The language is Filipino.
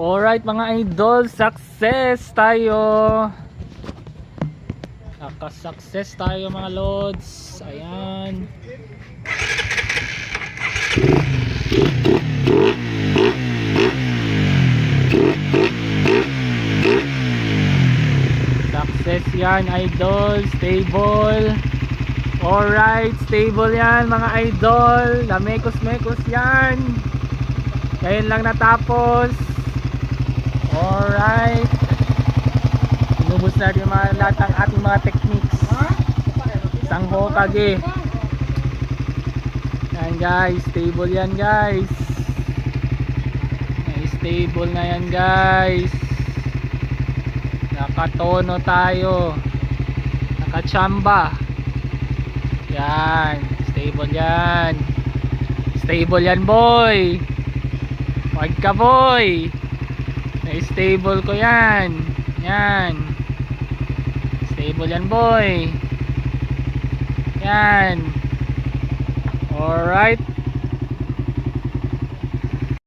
Alright mga idol, success tayo. Naka-success tayo mga lods. Ayan. Success yan idol, stable. Alright, stable yan mga idol. Lamekos-mekos yan. Ngayon lang natapos. Alright, inubos natin lahat ng ating mga techniques. Isang Hokage. Yan guys, stable yan guys. Stable na yan guys. Nakatono tayo. Nakachamba. Yan, stable yan. Stable yan boy. Wag ka boy. Stable ko yan. Yan. Stable yan boy. Yan. Alright.